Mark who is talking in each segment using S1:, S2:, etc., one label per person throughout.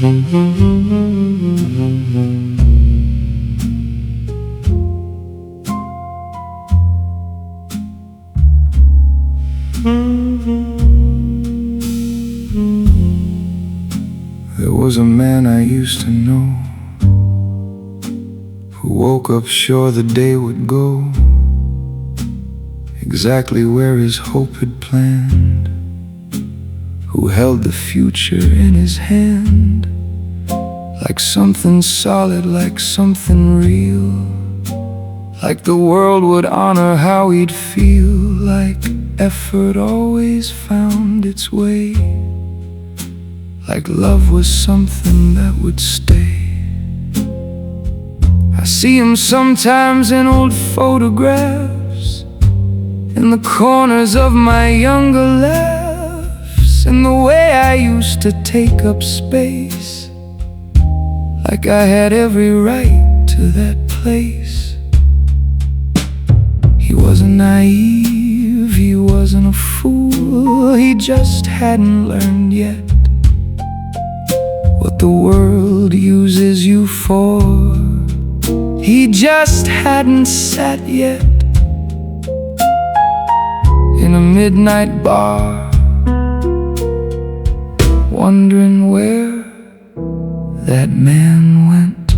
S1: There was a man I used to know who woke up sure the day would go exactly where his hope had planned, who held the future in his hand like something solid, like something real, like the world would honor how he'd feel, like effort always found its way, like love was something that would stay. I see him sometimes in old photographs, in the corners of my younger laughs, in the way I used to take up space, like I had every right to that place. He wasn't naive, he wasn't a fool, he just hadn't learned yet what the world uses you for. He just hadn't sat yet in a midnight bar, wondering where that man went.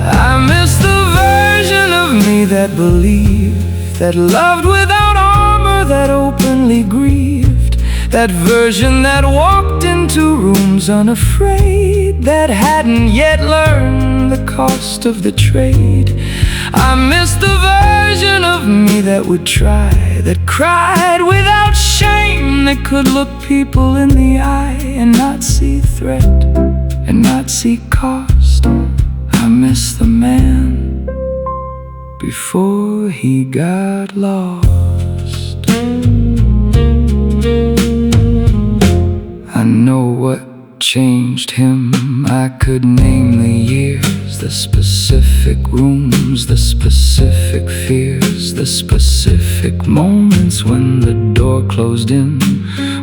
S1: I miss the version of me that believed, that loved without armor, that openly grieved, that version that walked into rooms unafraid, that hadn't yet learned the cost of the trade. I miss the version of me that would try, that cried without shame, that could look people in the eye and not see threat and not see cost. I miss the man before he got lost. I know what changed him. I could name the years, the specific rooms, the specific fears, the specific moments when the door closed in,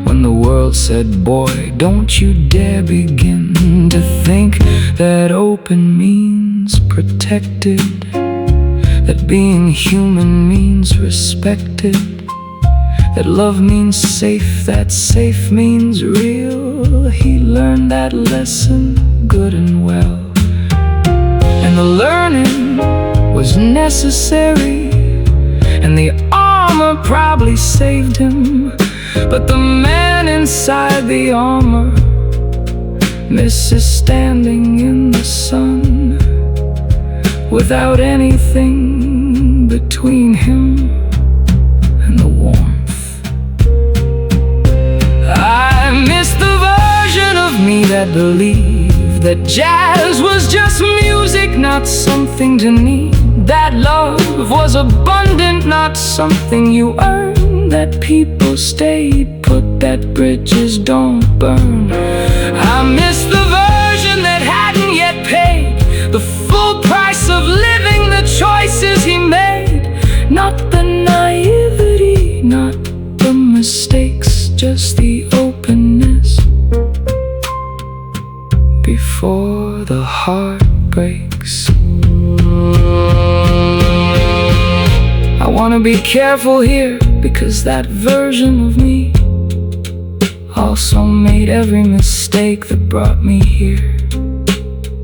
S1: when the world said, boy, don't you dare begin to think that open means protected, that being human means respected, that love means safe, that safe means real. He learned that lesson good and well, and the learning was necessary, and the armor probably saved him. But the man inside the armor misses standing in the sun without anything between him and the warmth. I miss the version of me that believed that jazz was just music, not something to need, that love was abundant, not something you earn, that people stay put, that bridges don't burn. I miss the version that hadn't yet paid the full price of living, the choices he made, not the naivety, not the mistakes, just the openness before the heart breaks. I wanna be careful here, because that version of me also made every mistake that brought me here.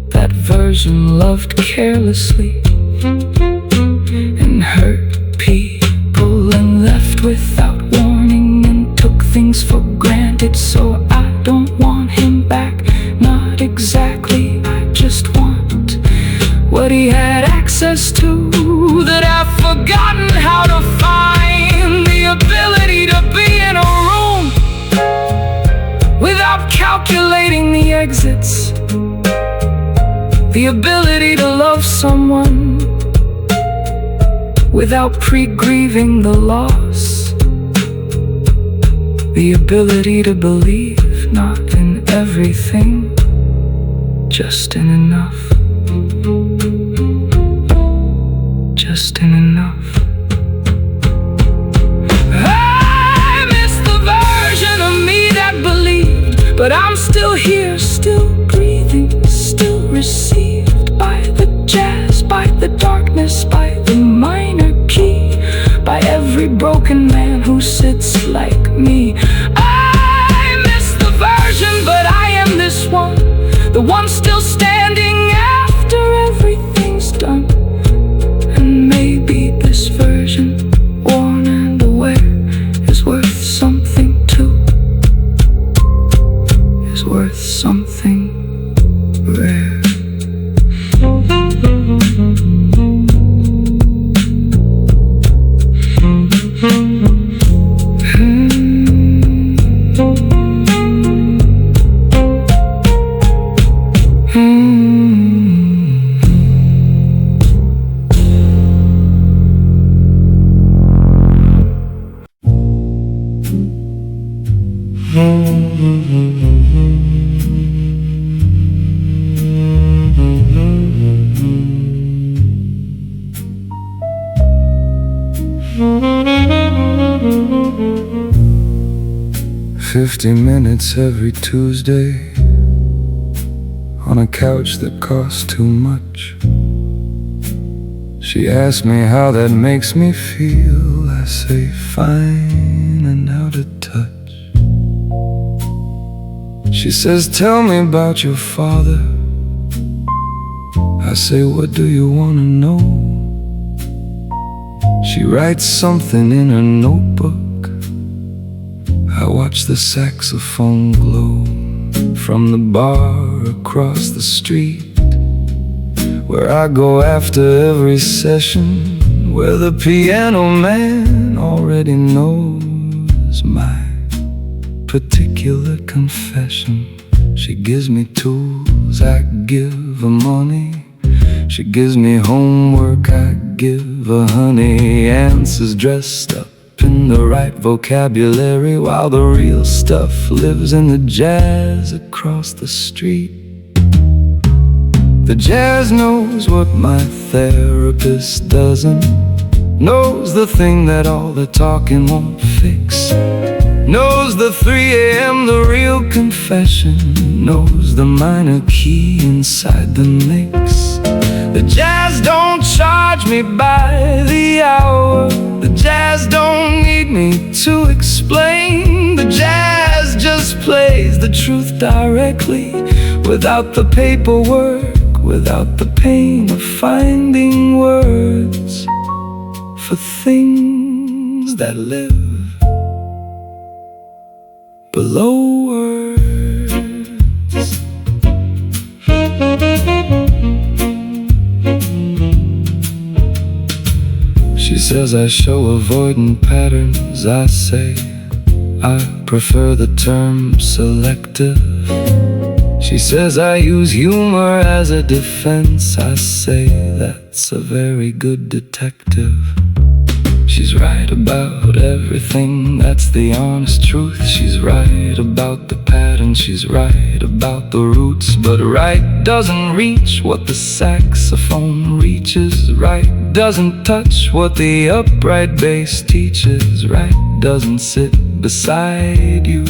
S1: That version loved carelessly and hurt people and left without warning and took things for granted. So I don't want him back, not exactly. I just want what he had access to, that I've forgotten how to find. The ability to be in a room without calculating the exits, the ability to love someone without pre-grieving the loss, the ability to believe not in everything, just in enough, just in enough. I miss the version of me that believed, but I'm who sits like me. I miss the version, but I am this one, the one still standing after everything's done. And maybe this version, worn and aware, is worth something too, is worth something rare. $50 every Tuesday on a couch that costs too much. She asked me how that makes me feel. I say fine and out of touch. She says, tell me about your father. I say, what do you want to know? She writes something in her notebook. I watch the saxophone glow from the bar across the street, where I go after every session, where the piano man already knows my particular confession. She gives me tools, I give her money. She gives me homework, I give her honey. Answers dressed up in the right vocabulary, while the real stuff lives in the jazz across the street. The jazz knows what my therapist doesn't, knows the thing that all the talking won't fix, knows the 3 a.m., the real confession, knows the minor key inside the mix. The jazz don't charge me by the hour. The jazz don't need me to explain. The jazz just plays the truth directly, without the paperwork, without the pain of finding words for things that live below words. She says I show avoidant patterns. I say I prefer the term selective. She says I use humor as a defense. I say that's a very good detective. She's right about everything, that's the honest truth. She's right about the pattern, she's right about the roots. But right doesn't reach what the saxophone reaches. Right doesn't touch what the upright bass teaches. Right doesn't sit beside you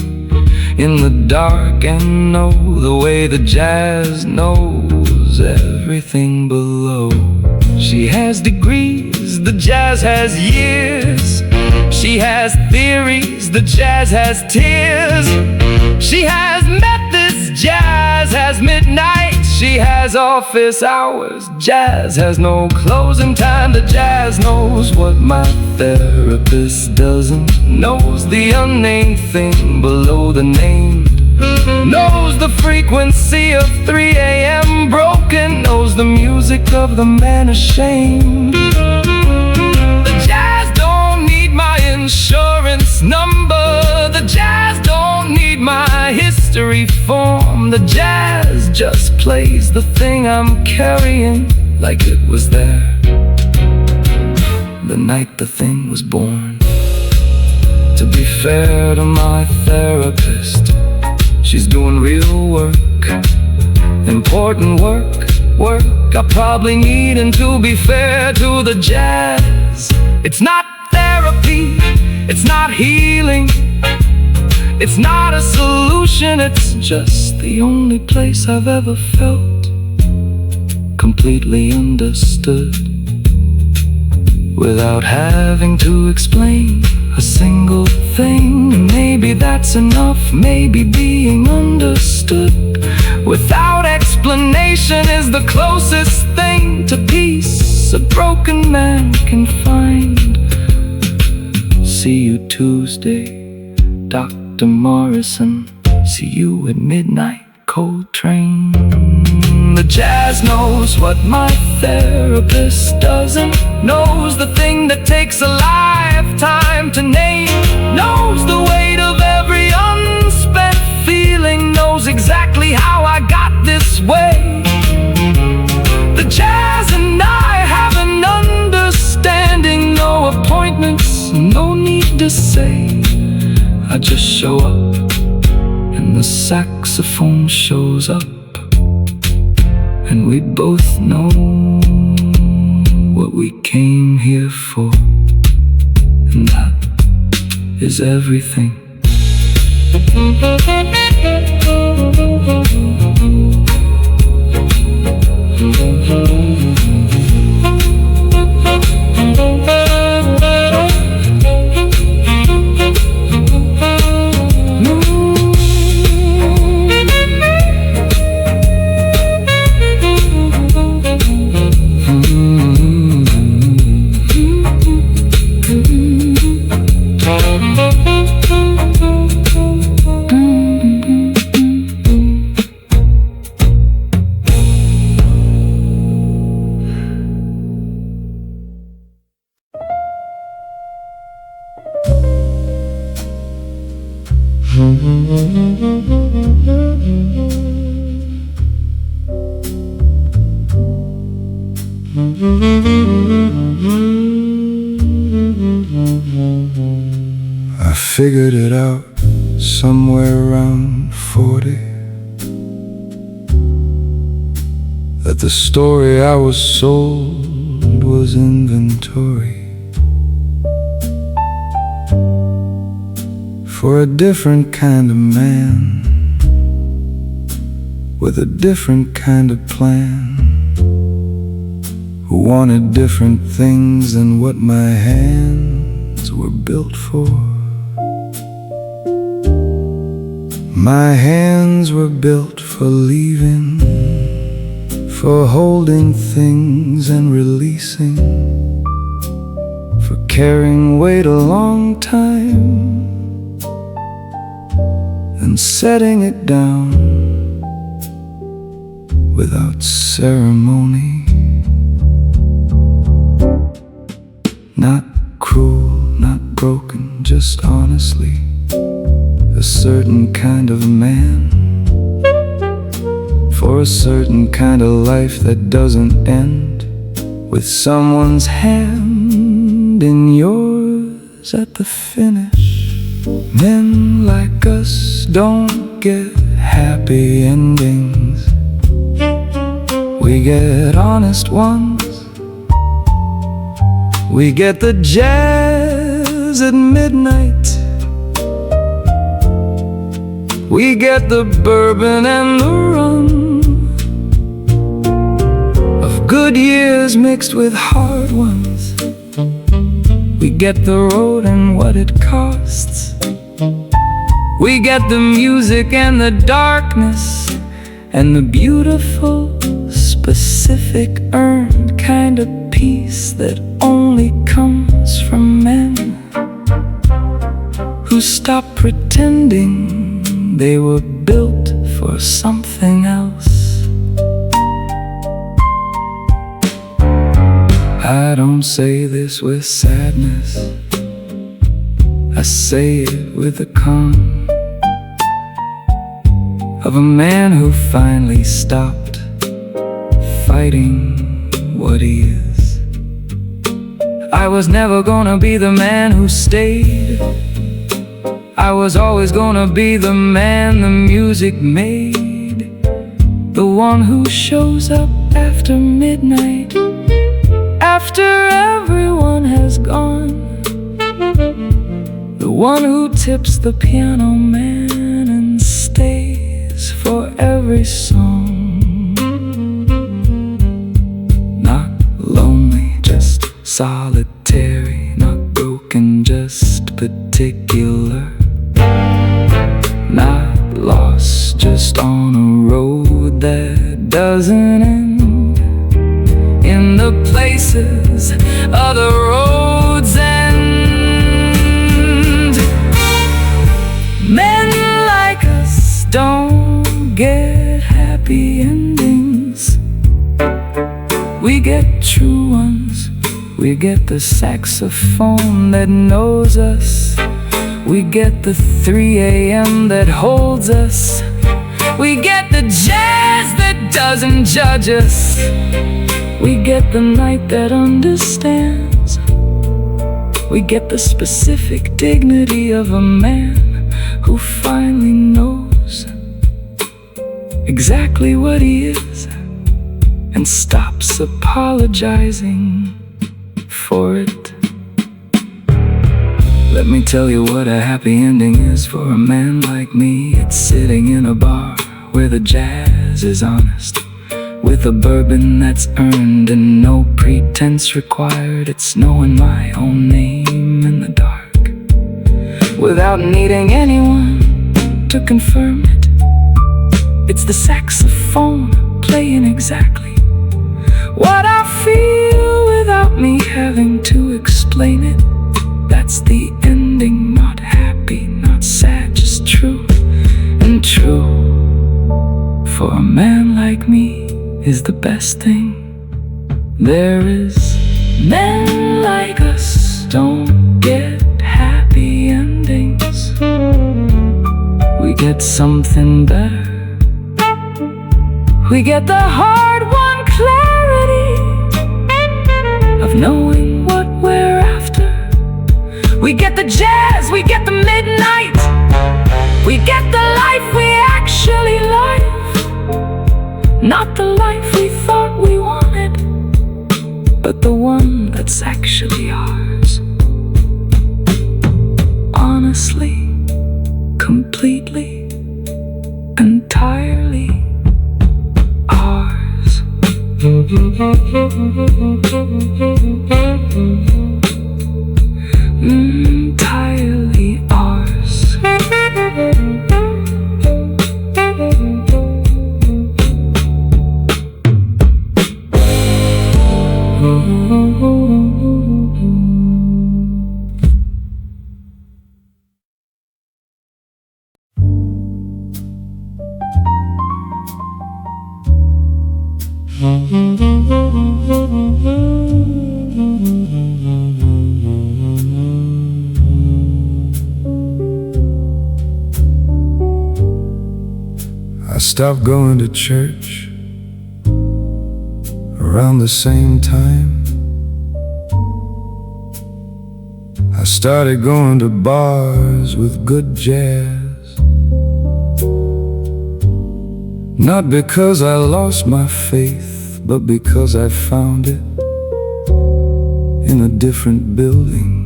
S1: in the dark and know the way the jazz knows everything below. She has degrees, the jazz has years. She has theories, the jazz has tears. She has methods, jazz has midnight. She has office hours, jazz has no closing time. The jazz knows what my therapist doesn't, knows the unnamed thing below the named, knows the frequency of 3 a.m. broken, knows the music of the man ashamed. The jazz don't need my insurance number. The jazz don't need my history form. The jazz just plays the thing I'm carrying like it was there the night the thing was born. To be fair to my therapist, she's doing real work, important work, work I probably need. And to be fair to the jazz, it's not therapy, it's not healing, it's not a solution. It's just the only place I've ever felt completely understood. without having to explain a single thing. Maybe that's enough, maybe being understood without explanation is the closest thing to peace a broken man can find. See you Tuesday, Dr. Morrison. See you at midnight, Coltrane. The jazz knows what my therapist doesn't. Knows the thing that takes a lifetime to name. Knows the weight of every unspent feeling. Knows exactly how I got this way. The jazz and I have an understanding. No appointments, no need to say. I just show up and the saxophone shows up, and we both know what we came here for, and that is everything.
S2: I figured it out somewhere around 40, that the story I was sold was inventory for a different kind of man with a different kind of plan, who wanted different things than what my hands were built for. My hands were built for leaving, for holding things and releasing, for carrying weight a long time and setting it down without ceremony. Not cruel, not broken, just honestly a certain kind of man, for a certain kind of life that doesn't end with someone's hand in yours at the finish. Men like us don't get happy endings, we get honest ones. We get the jazz at midnight, we get the bourbon and the rum of good years mixed with hard ones. We get the road and what it costs. We get the music and the darkness and the beautiful, specific, earned kind of peace that only comes from men who stop pretending they were built for something else. I don't say this with sadness, I say it with the calm of a man who finally stopped fighting what he is. I was never gonna be the man who stayed, I was always gonna be the man the music made, the one who shows up after midnight, after everyone has gone, the one who tips the piano man and stays for every song. Not lonely, just solitary.
S1: particular. Not lost, just on a road that doesn't end in the places other roads end. Men like us don't get happy endings. We get true ones. We get the saxophone that knows us. We get the 3 a.m. that holds us. We get the jazz that doesn't judge us. We get the night that understands. We get the specific dignity of a man who finally knows exactly what he is and stops apologizing for it. Let me tell you what a happy ending is for a man like me. It's sitting in a bar where the jazz is honest, with a bourbon that's earned and no pretense required. It's knowing my own name in the dark without needing anyone to confirm it. It's the saxophone playing exactly what I feel without me having to explain it. That's the ending, not happy, not sad, just true. And true for a man like me is the best thing there is. Men like us don't get happy endings. We get something better. We get the hard-won clarity of knowing what we're after. We get the jazz, we get the midnight. We get the life we actually live. Not the life we thought we wanted, but the one that's actually ours. Honestly, completely, entirely ours. Entirely ours.
S2: I stopped going to church around the same time. I started going to bars with good jazz. Not because I lost my faith, but because I found it in a different building,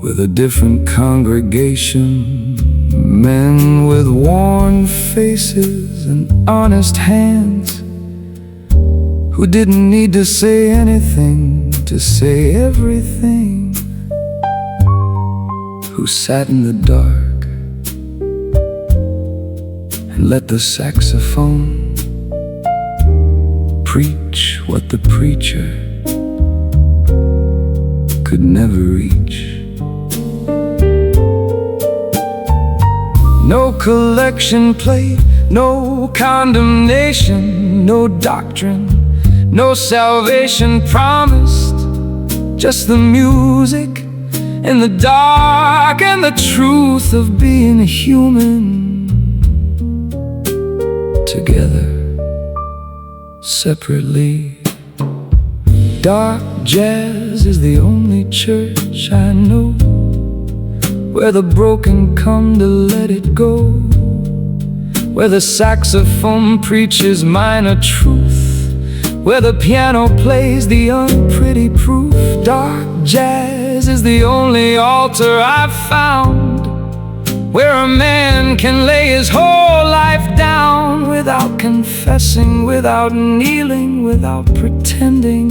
S2: with a different congregation. Men with worn faces and honest hands, who didn't need to say anything to say everything, who sat in the dark and let the saxophone preach what the preacher could never reach. No collection plate, no condemnation, no doctrine, no salvation promised. Just the music and the dark and the truth of being human. Together, separately. Dark jazz is the only church I know where the broken come to let it go, where the saxophone preaches minor truth, where the piano plays the unpretty proof. Dark jazz is the only altar I've found, where a man can lay his whole life down without confessing, without kneeling, without pretending.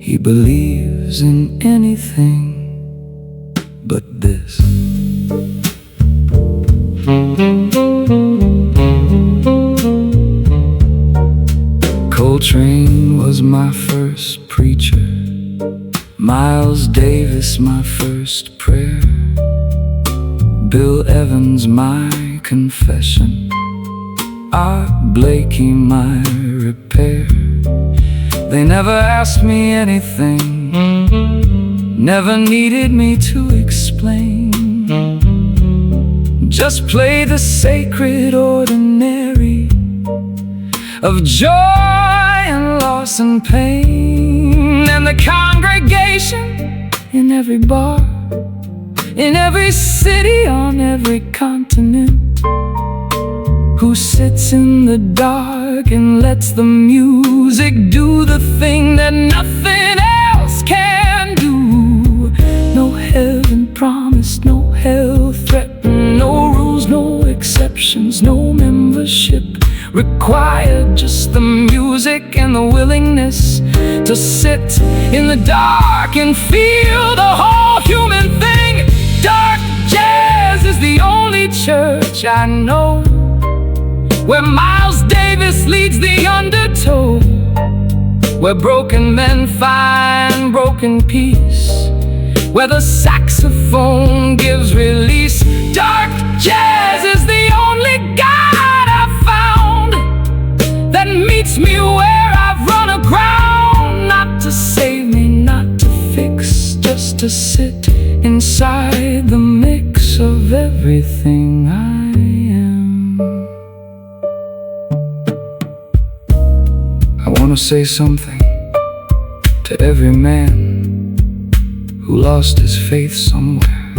S2: He believes in anything but this. Coltrane was my first preacher, Miles Davis my first prayer, Bill Evans my confession, Art Blakey my repair. They never asked me anything, never needed me to explain. Just play the sacred ordinary of joy and loss and pain. And the congregation in every bar, in every city, on every continent, who sits in the dark and lets the music do the thing that nothing else can do. No heaven promised, no hell threatened, no rules, no exceptions, no membership required, just the music and the willingness to sit in the dark and feel the whole human thing. Dark jazz is the only church I know where Miles Davis leads the undertow, where broken men find broken peace, where the saxophone gives release. Dark jazz is the only God I've found that meets me where I've run aground. Not to save me, not to fix, just to sit inside the mix of everything I am. I want to say something to every man who lost his faith somewhere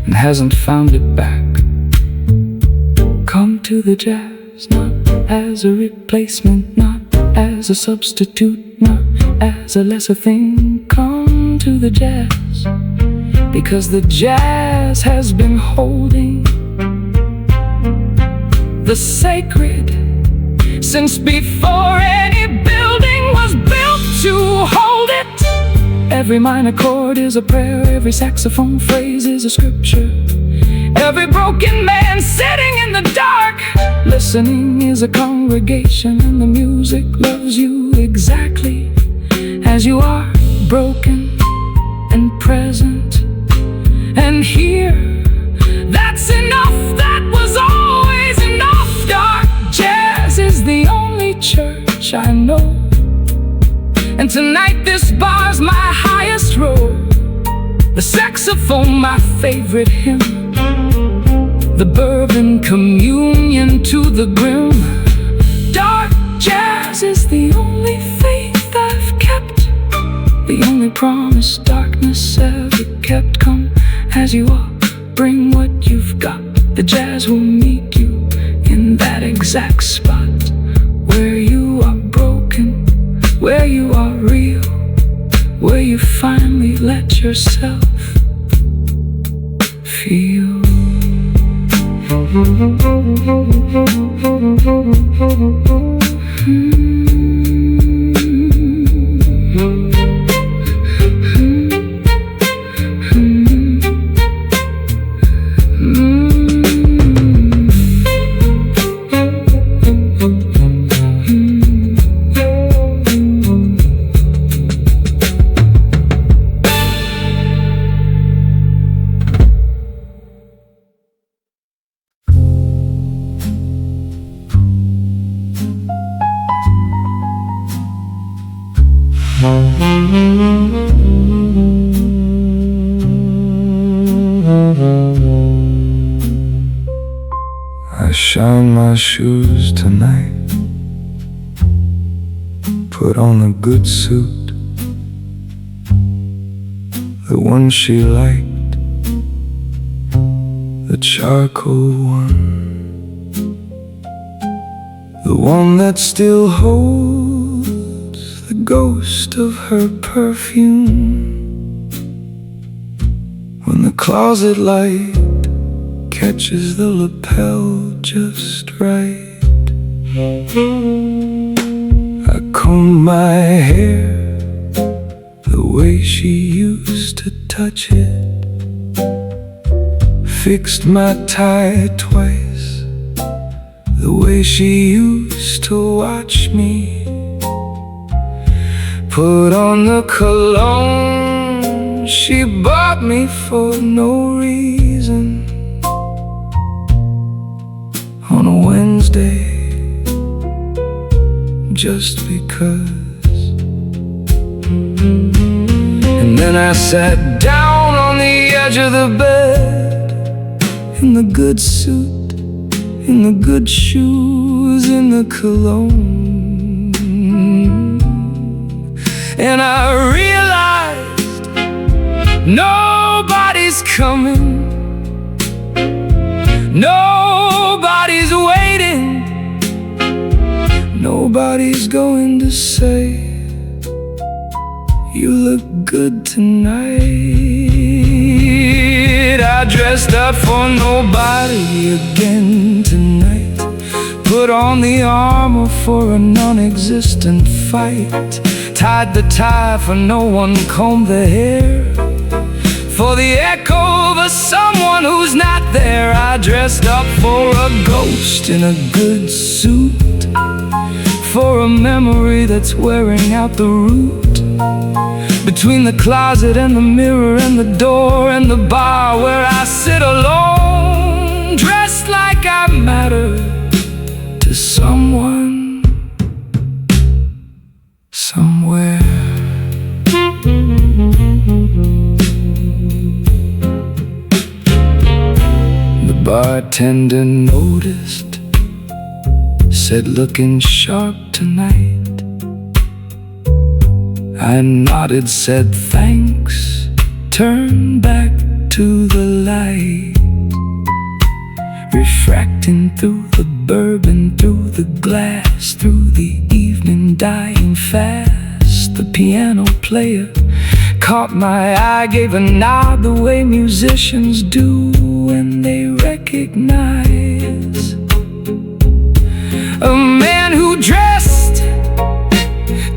S2: and hasn't found it back. Come to the jazz, not as a replacement, not as a substitute, not as a lesser thing. Come to the jazz, because the jazz has been holding the sacred since before any building was built to hold it. Every minor chord is a prayer, every saxophone phrase is a scripture. Every broken man sitting in the dark listening is a congregation, and the music loves you exactly as you are, broken and present and here. That's enough, that was always enough. Dark jazz is the only church I know, and tonight this bar's my highest road. The saxophone my favorite hymn, the bourbon communion to the grim. Dark jazz is the only faith I've kept, the only promise darkness ever kept. Come as you are, bring what you've got. The jazz will meet you in that exact spot where you are broken, where you are real, where you finally let yourself feel. I shine my shoes tonight, put on a good suit, the one she liked, the charcoal one, the one that still holds the ghost of her perfume. When the closet light catches the lapel just right, I comb combed my hair the way she used to touch it, fixed my tie twice the way she used to watch me, put on the cologne she bought me for no reason on a Wednesday, just because. And then I sat down on the edge of the bed, in the good suit, in the good shoes, in the cologne, and I realized nobody's coming, nobody's waiting, nobody's going to say, "You look good tonight." I dressed up for nobody again tonight, put on the armor for a non-existent fight, tied the tie for no one, combed the hair for the echo of someone who's not there. I dressed up for a ghost in a good suit, for a memory that's wearing out the root, between the closet and the mirror and the door and the bar where I sit alone, dressed like I matter to someone somewhere. The bartender noticed, said, "Looking sharp tonight." I nodded, said thanks, turned back to the light, refracting through the bourbon, through the glass, through the evening dying fast. The piano player caught my eye, gave a nod the way musicians do when they recognize a man who dressed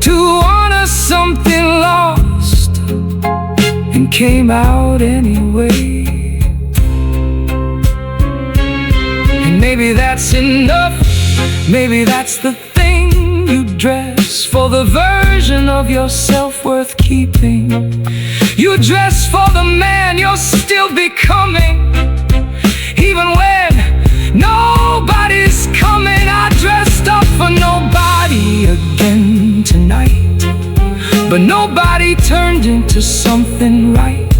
S2: to honor something lost and came out anyway. And maybe that's enough, maybe that's the thing you dress for, the version of yourself worth keeping. You dress for the man you're still becoming, even when nobody's coming. I dressed up for nobody again tonight, but nobody turned into something right.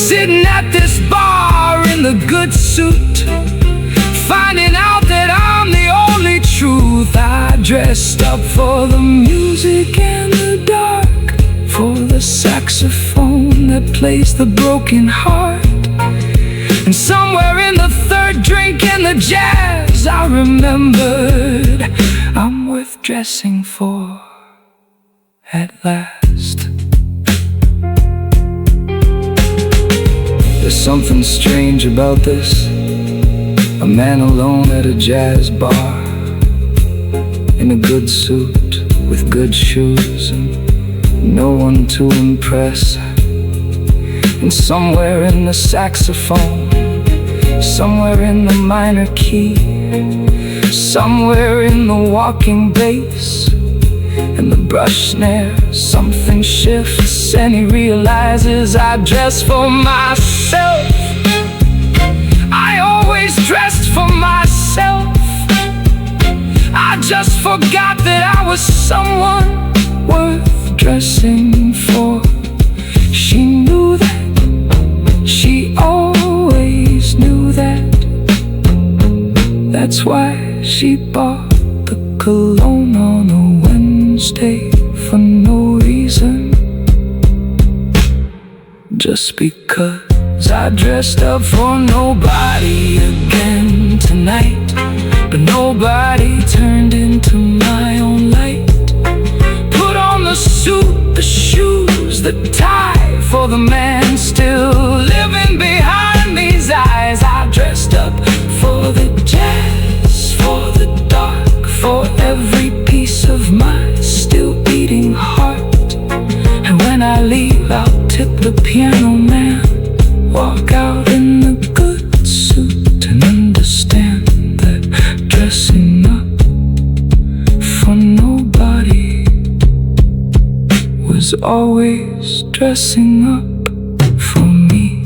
S2: Sitting at this bar in the good suit, finding out that I'm the only truth. I dressed up for the music and the dark, for the saxophone that plays the broken heart. And somewhere in the third drink and the jazz, I remembered I'm worth dressing for at last. There's something strange about this, a man alone at a jazz bar, in a good suit with good shoes, and no one to impress. And somewhere in the saxophone, somewhere in the minor key, somewhere in the walking bass and the brush snare, something shifts and he realizes I dress for myself. I always dressed for myself. I just forgot that I was someone worth dressing for. She knew that, she always knew that. That's why she bought the cologne on a Wednesday for no reason, just because. I dressed up for nobody again tonight, but nobody turned into my own light. Put on the suit, the shoes, the tie for the man still living behind these eyes. I dressed up for the jazz, for the dark, for every piece of myself. when I leave, I'll tip the piano man, walk out in the good suit, and understand that dressing up for nobody was always dressing up for me.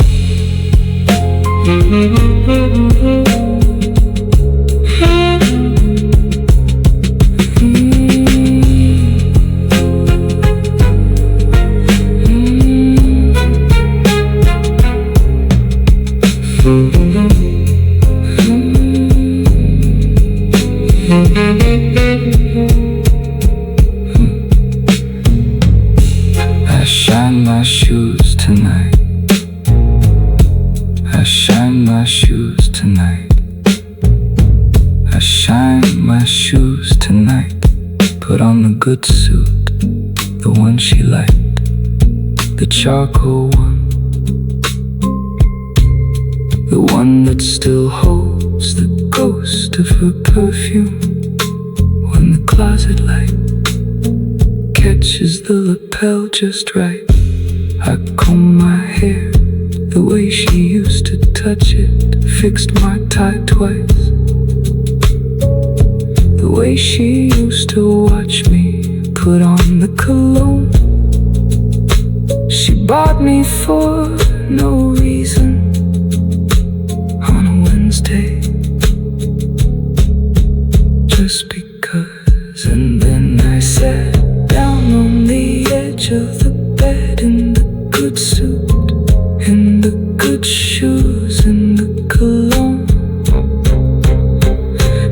S2: I shine my shoes tonight. I shine my shoes tonight. I shine my shoes tonight. Put on the good suit, the one she liked, the charcoal one, the one that still holds the ghost of her perfume. When the closet light catches the lapel just right, I comb my hair the way she used to touch it, fixed my tie twice, the way she used to watch me put on the cologne she bought me for no reason on a Wednesday, just because. And then I sat down on the edge of the bed in the good suit, in the good shoes, in the cologne,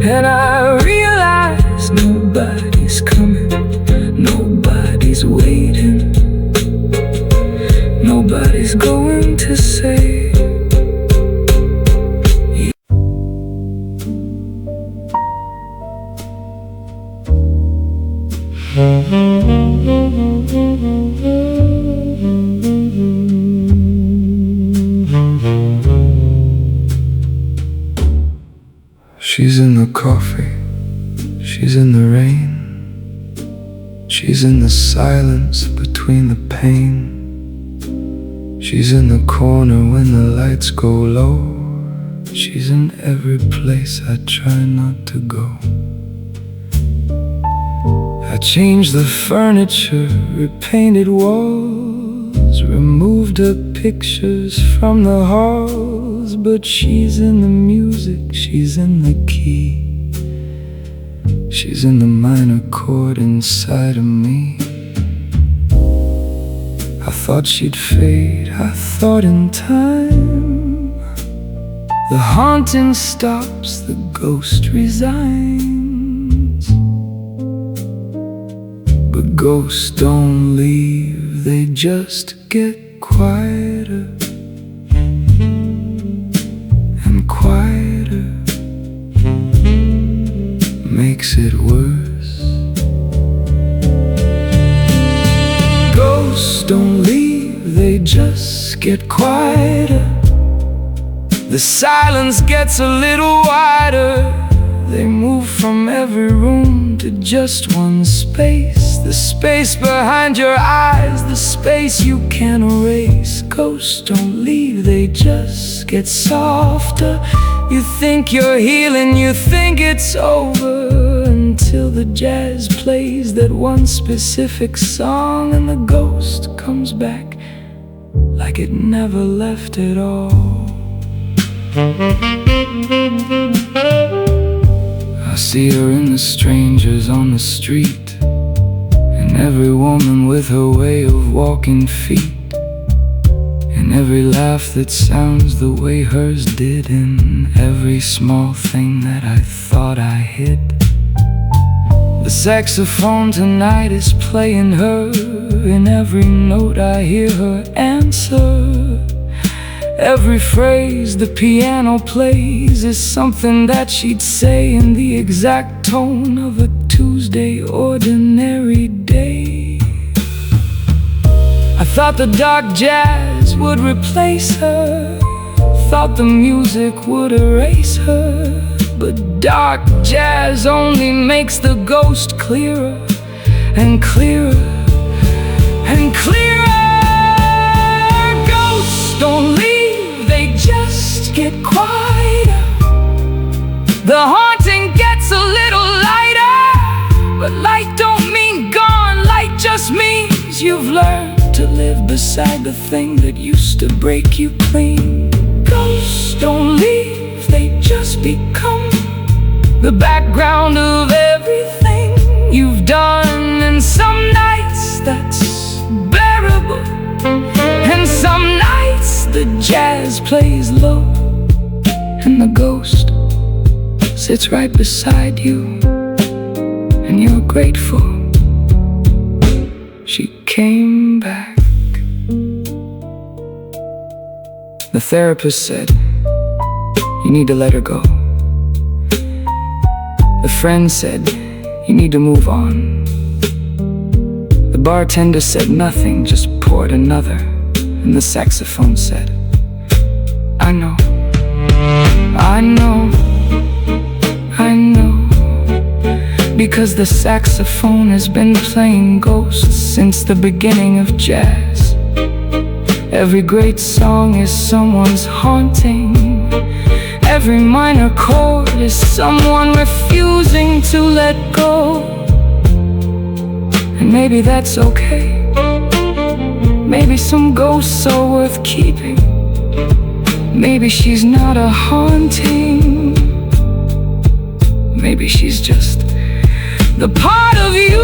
S2: and I realized nobody's coming, nobody's waiting, nobody's going to say she's in the coffee, she's in the rain, she's in the silence between the pain, she's in the corner when the lights go low, she's in every place I try not to go. I changed the furniture, repainted walls, removed her pictures from the halls, but she's in the music, she's in the key, she's in the minor chord inside of me. I thought she'd fade, I thought in time the haunting stops, the ghost resigns. But ghosts don't leave, they just get quieter and quieter, makes it worse. Ghosts don't leave, they just get quieter. The silence gets a little wider. They move from every room to just one space, the space behind your eyes, the space you can't erase. Ghosts don't leave, they just get softer. You think you're healing, you think it's over, until the jazz plays that one specific song, and the ghost comes back like it never left at all. I see her in the strangers on the street, and every woman with her way of walking feet, and every laugh that sounds the way hers did, and every small thing that I thought I hid. The saxophone tonight is playing her, in every note I hear her answer. Every phrase the piano plays is something that she'd say in the exact tone of a Tuesday ordinary day. I thought the dark jazz would replace her, thought the music would erase her, but dark jazz only makes the ghost clearer and clearer and clearer. light don't mean gone. Light just means you've learned to live beside the thing that used to break you clean. Ghosts don't leave, they just become the background of everything you've done. And some nights that's bearable, and some nights the jazz plays low, and the ghost sits right beside you, and you're grateful she came back. The therapist said, you need to let her go. The friend said, you need to move on. The bartender said nothing, just poured another. And the saxophone said, I know, I know, I know. Because the saxophone has been playing ghosts since the beginning of jazz. Every great song is someone's haunting. Every minor chord is someone refusing to let go. And maybe that's okay. Maybe some ghosts are worth keeping. Maybe she's not a haunting. Maybe she's just the part of you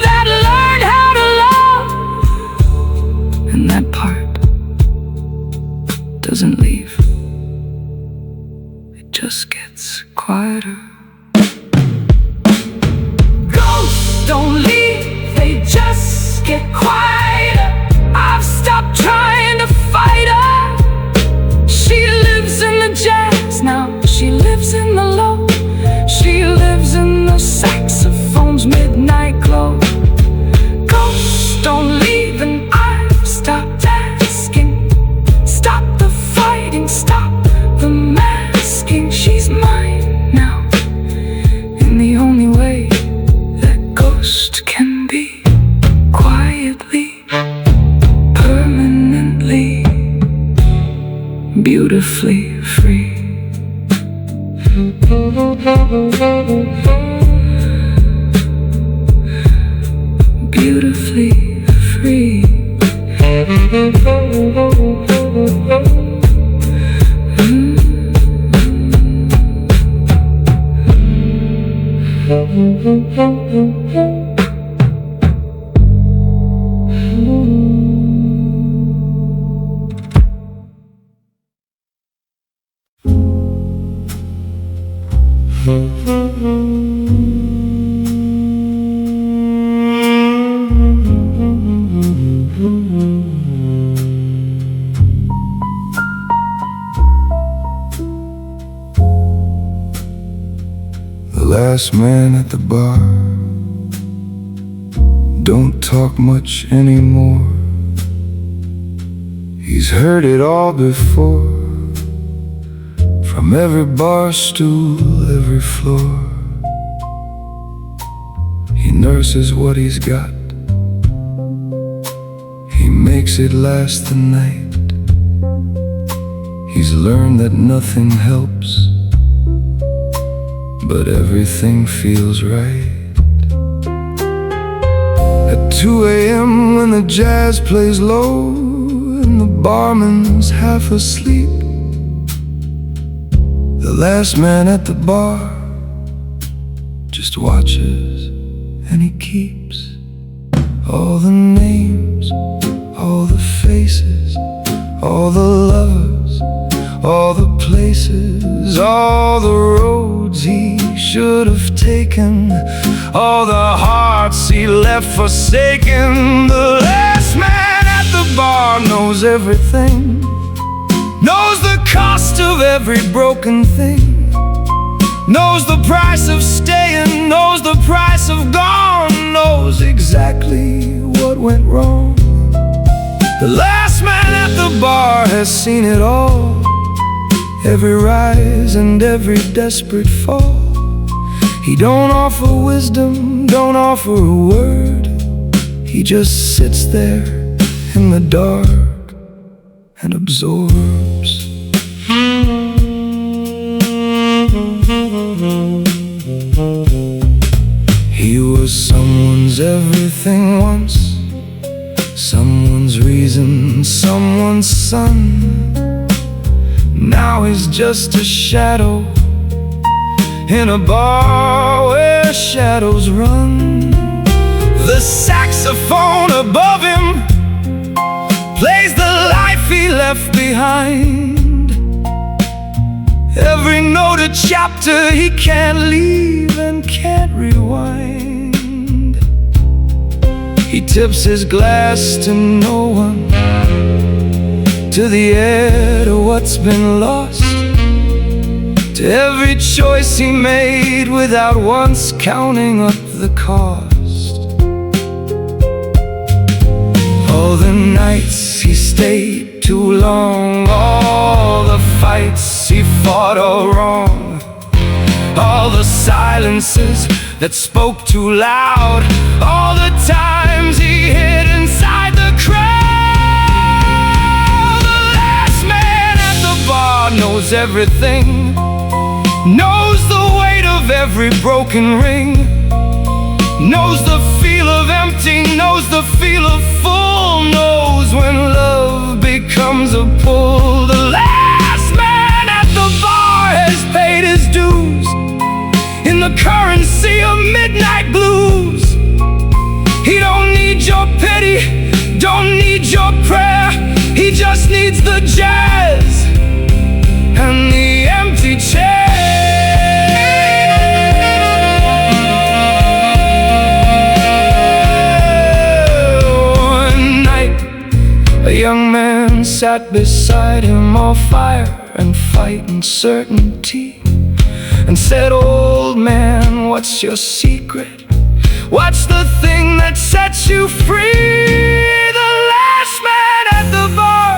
S2: that learned how to love. And that part doesn't leave. It just gets quieter. Ghosts don't leave, they just get quieter. I've stopped trying to fight her. She lives in the jazz now, she lives in the low. She lives in the saxophone's midnight glow. Ghosts don't leave, and I've stopped asking. Stop the fighting, stop the masking. She's mine now, in the only way that ghost can be. Quietly, permanently, beautifully free. Beautifully free.
S1: The last man at the bar don't talk much anymore. He's heard it all before, from every bar stool, every floor. He nurses what he's got, he makes it last the night. He's learned that nothing helps, but everything feels right. At 2 a.m. when the jazz plays low and the barman's half asleep, the last man at the bar just watches and he keeps all the names, all the faces, all the lovers, all the places, all the roads he should have taken, all the hearts he left forsaken. The last man at the bar knows everything, knows the cost of every broken thing, knows the price of staying, knows the price of gone, knows exactly what went wrong. The last man at the bar has seen it all, every rise and every desperate fall. He don't offer wisdom, don't offer a word. He just sits there in the dark and absorbs.
S2: was everything once. Someone's reason, someone's sun. Now he's just a shadow in a bar where shadows run. The saxophone above him plays the life he left behind. Every note a chapter he can't leave and can't rewind. He tips his glass to no one, to the air, to what's been lost, to every choice he made without once counting up the cost. All the nights he stayed too long, all the fights he fought all wrong, all the silences that spoke too loud, all the times he hid inside the crowd. The last man at the bar knows everything, knows the weight of every broken ring, knows the feel of empty, knows the feel of full, knows when love becomes a pull. The last man at the bar has paid his dues in the currency of midnight blues. He don't need your pity, don't need your prayer. He just needs the jazz and the empty chair. A young man sat beside him, all fire and fight and certainty, and said, "Old man, what's your secret? What's the thing that sets you free?" The last man at the bar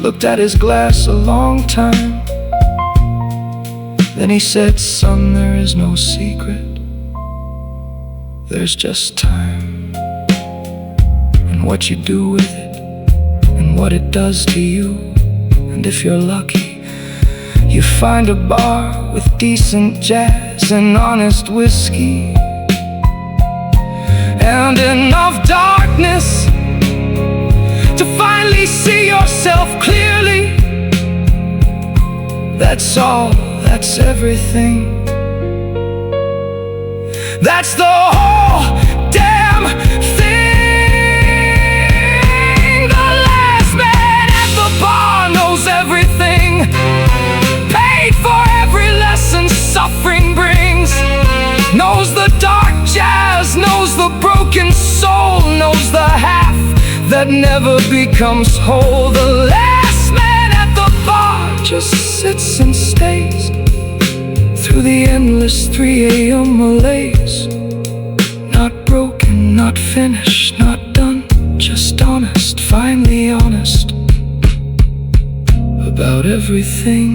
S2: looked at his glass a long time. Then he said, "Son, there is no secret. There's just time. What you do with it, and what it does to you. And if you're lucky, you find a bar with decent jazz and honest whiskey, and enough darkness to finally see yourself clearly. That's all, that's everything. That's the whole damn thing. Everything, paid for every lesson suffering brings, knows the dark jazz, knows the broken soul, knows the half that never becomes whole. The last man at the bar just sits and stays through the endless 3 a.m. malaise. Not broken, not finished, not done, just honest, finally honest about everything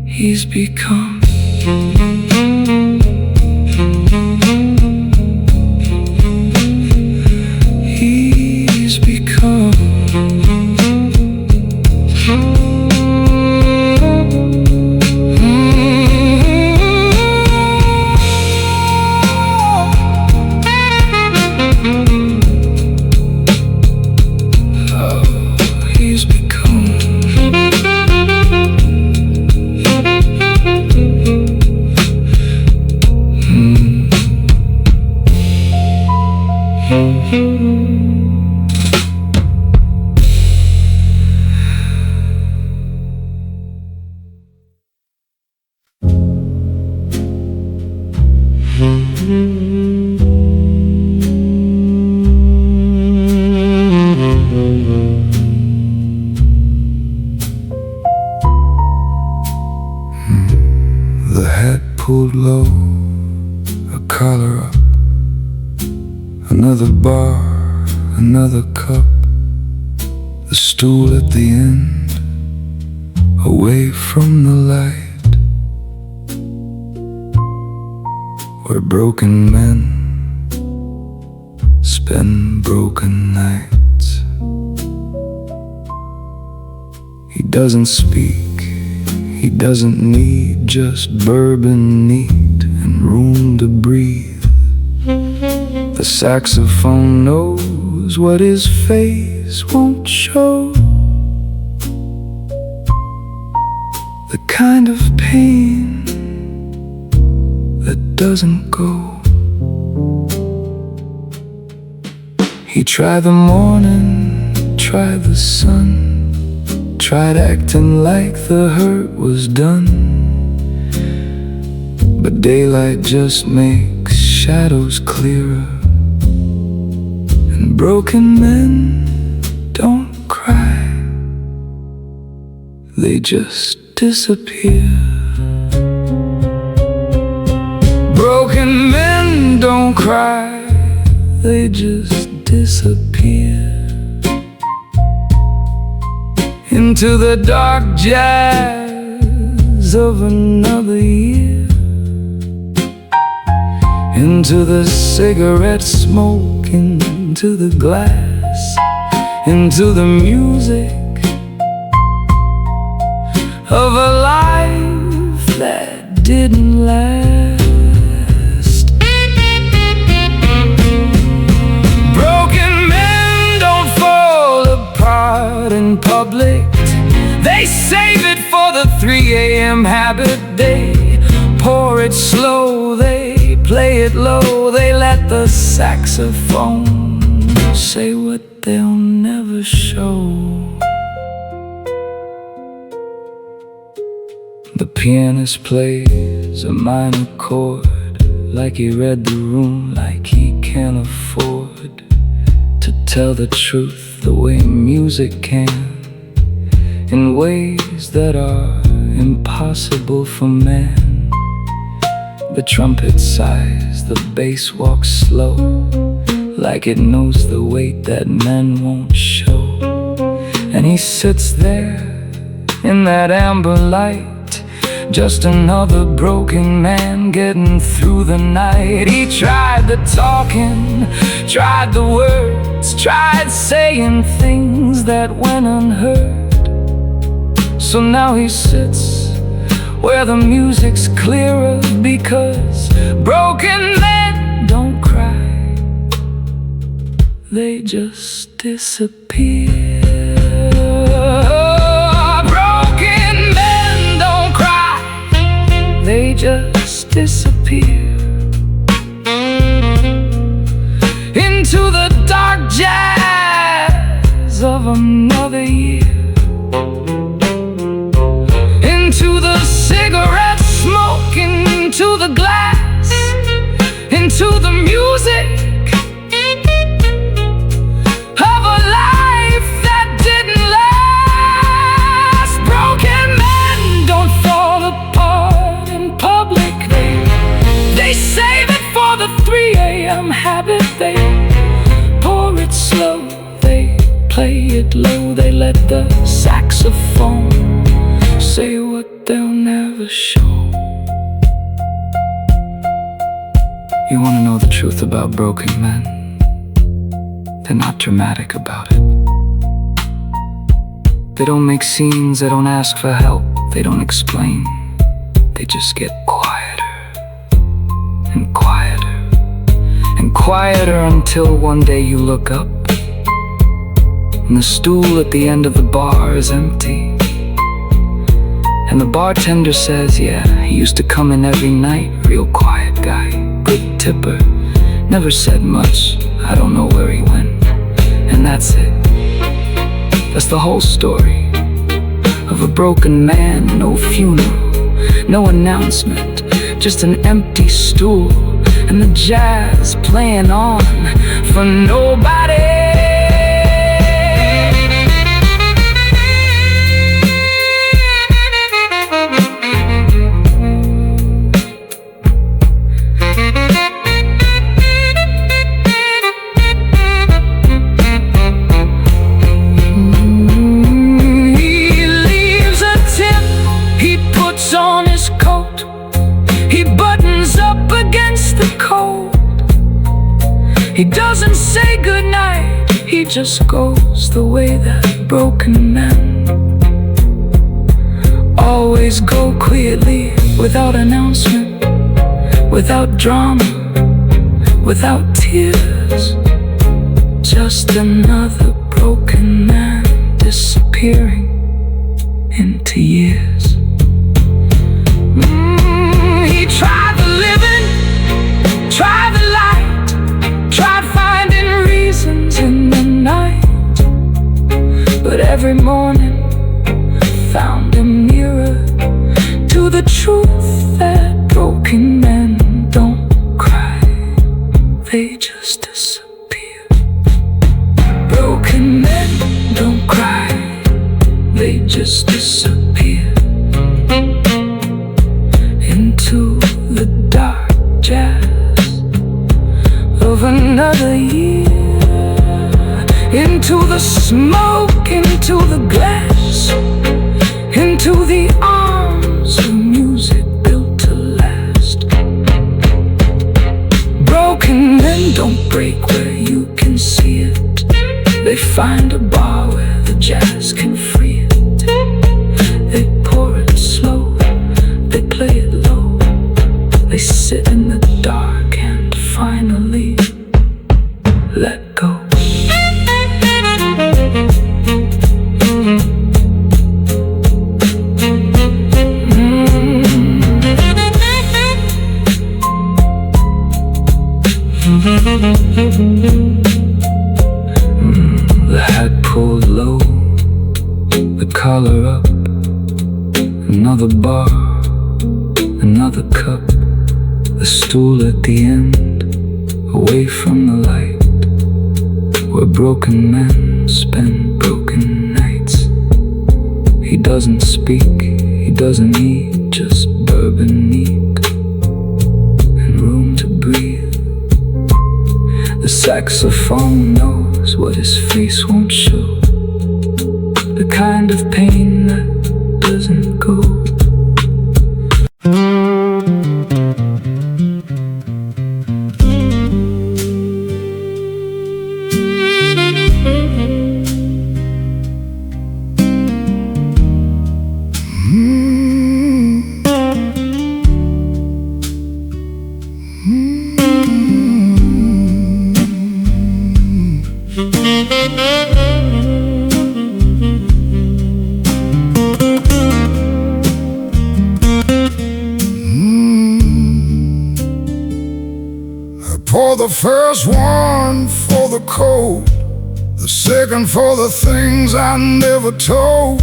S2: he's become. He's become.
S1: The hat pulled low, a collar up, another bar, another cup, the stool at the end, away from the light, where broken men spend broken nights. He doesn't speak, he doesn't need just bourbon neat and room to breathe.
S2: saxophone knows what his face won't show. The kind of pain that doesn't go. He tried the morning, tried the sun, tried acting like the hurt was done. But daylight just makes shadows clearer, and broken men don't cry, they just disappear. Broken men don't cry, they just disappear into the dark jazz of another year, into the cigarette smoke, into the glass, into the music of a life that didn't last. Broken men don't fall apart in public, they save it for the 3 a.m. habit. They pour it slow, they play it low, they let the saxophone say what they'll never show. The pianist plays a minor chord, like he read the room, like he can't afford to tell the truth the way music can, in ways that are impossible for man. The trumpet sighs, the bass walks slow, like it knows the weight that men won't show. And he sits there in that amber light, just another broken man getting through the night. He tried the talking, tried the words, tried saying things that went unheard. So now he sits where the music's clearer, because broken men don't cry, they just disappear. They just disappear into the dark jazz of another year, into the cigarette smoke, into the glass, into the music of a life that didn't last. Broken men don't fall apart in public, they save it for the 3 a.m. habit. They pour it slow, they play it low, they let the saxophone say what they'll never show. You want to know the truth about broken men? They're not dramatic about it. They don't make scenes, they don't ask for help, they don't explain. They just get quieter and quieter and quieter, until one day you look up and the stool at the end of the bar is empty, and the bartender says, yeah, he used to come in every night, real quiet guy, good tipper, never said much, I don't know where he went. And that's it. That's the whole story of a broken man. No funeral, no announcement, just an empty stool, and the jazz playing on for nobody. He leaves a tip, he puts on his coat, he buttons up against the cold. He doesn't say goodnight, he just goes the way that broken men always go, quietly, without announcement, without drama, without tears. jazz. Just another broken man disappearing into years. He tried the living, tried the light, tried finding reasons in the night, but every morning found him nearer to the truth that broken men don't cry, they just disappear. Broken men don't cry, they just disappear into the dark jazz of another year, into the smoke, into the glass, into the arms of music built to last. Broken men don't break where you can see it, they find a bar where the jazz can free it. They pour it slow, they play it low, they sit in the dark and finally let go. The hat pulled low, the collar up, another bar, another cup, the stool at the end, away from the light, where broken men spend broken nights. He doesn't speak, he doesn't eat, just bourbon neat and room to breathe. The saxophone knows what his face won't show, the kind of pain that doesn't go.
S3: Pour the first one for the cold, the second for the things I never told,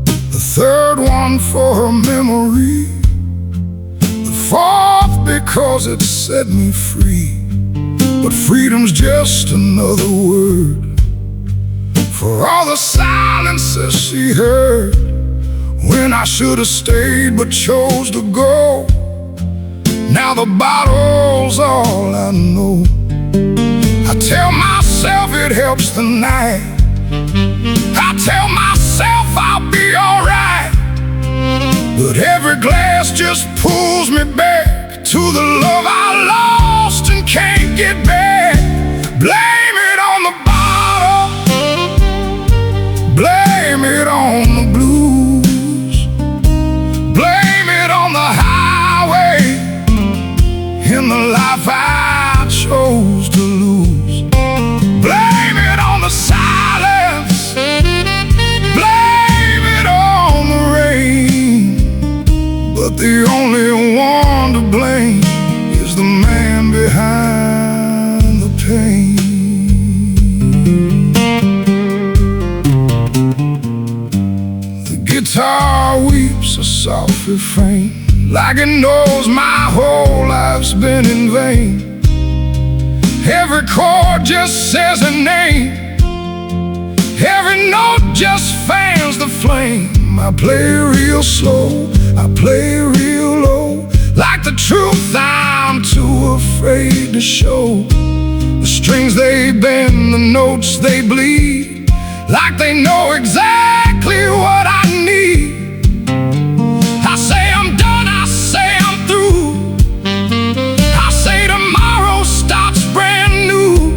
S3: the third one for her memory, the fourth because it set me free. But freedom's just another word for all the silences she heard when I should have stayed but chose to go. Now the bottle's all I know. I tell myself it helps the night, I tell myself I'll be alright, but every glass just pulls me back to the love I lost and can't get back. Blame it on the bottle, blame it on the blues, blame it on the highway, in the life I chose to lose. Blame it on the silence, blame it on the rain, but the only one to blame is the man behind the pain. The guitar weeps a soft refrain, like it knows my whole life's been in vain. Every chord just says a name, every note just fans the flame. I play real slow, I play real low, like the truth I'm too afraid to show. The strings they bend, the notes they bleed, like they know exactly what I need. I say I'm done, I say I'm through, I say tomorrow starts brand new,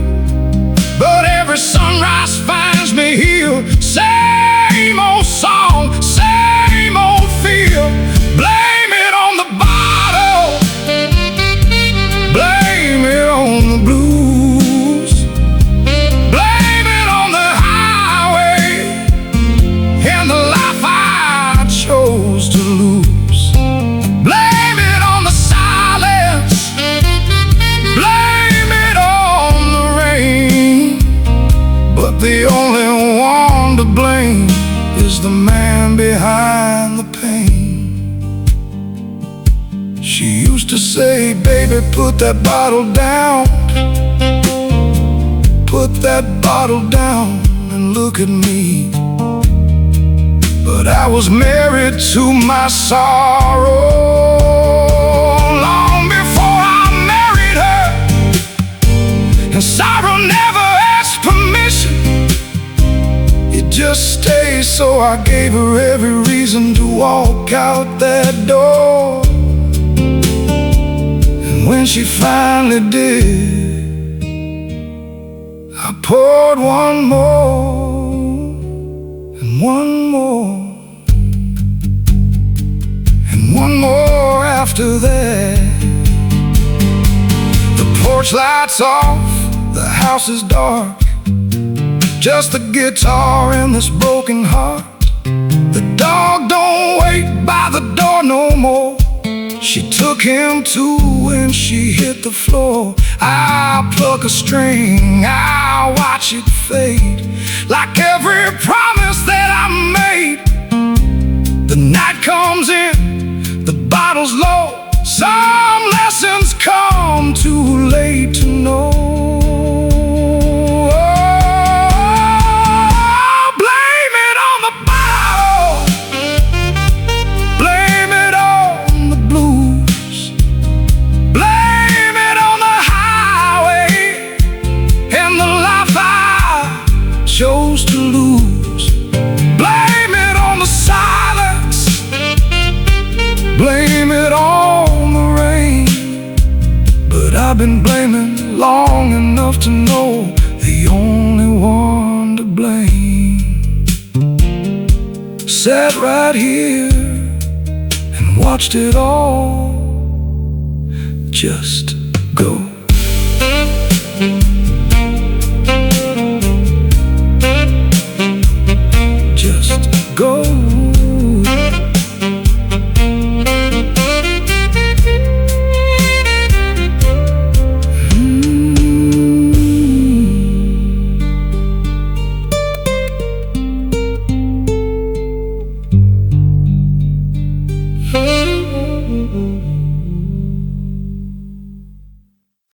S3: but every sunrise finds me here. Same old song, same old feel. Blame it on the bottle, blame it on the blues. say, baby, put that bottle down. Put that bottle down and look at me. But I was married to my sorrow long before I married her. And sorrow never asked permission, it just stayed. So I gave her every reason to walk out that door. And when she finally did, I poured one more and one more and one more after that. The porch lights off, the house is dark, just the guitar and this broken heart. The dog don't wait by the door no more. She took him too when she hit the floor. I'll pluck a string, I'll watch it fade, like every promise that I made. The night comes in, the bottle's low. Some lessons come too late to know. Chose to lose. Blame it on the silence, blame it on the rain. But I've been blaming long enough to know the only one to blame. Sat right here and watched it all just go.